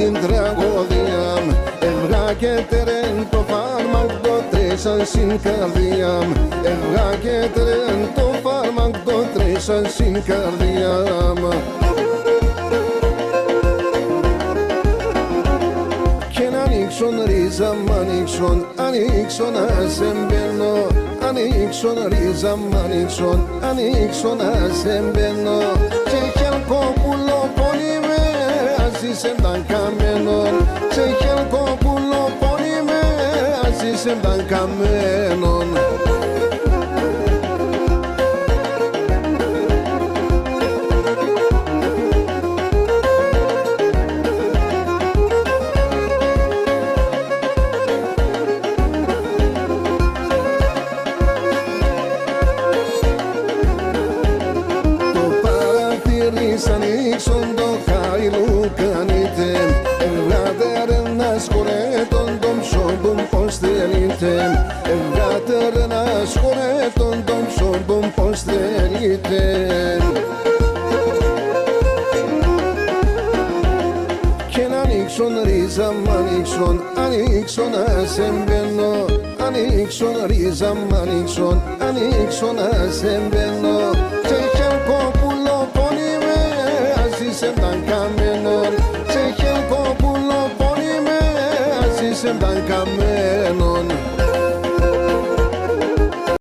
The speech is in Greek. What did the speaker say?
την τραγωδία. Έβγα και τερέν το φάρμακο το τρέσαν στην καρδιά. Έβγα και τερέν το φάρμακο το τρέσαν στην καρδιά. Και να ανοίξουν ρίζα μ' ανοίξω να σε μπαίνω. Ανοίξω ρίζα μ' ανοίξω να σε μπαίνω. Και χελκόπουλο πόνι με αζήσε μπαν καμένον. Και χελκόπουλο πόνι με αζήσε μπαν καμένον. Ανοίξον το χάιλου κάνετε. Έβγατε ένα σχολέτον τον ψόμπον πως θέλετε. Έβγατε ένα σχολέτον τον ψόμπον πως θέλετε. Και να ανοίξουν ρίζα μ' ανοίξω να σε μπαίνω. Ανοίξουν ρίζα μ' ανοίξω να σε μπαίνω.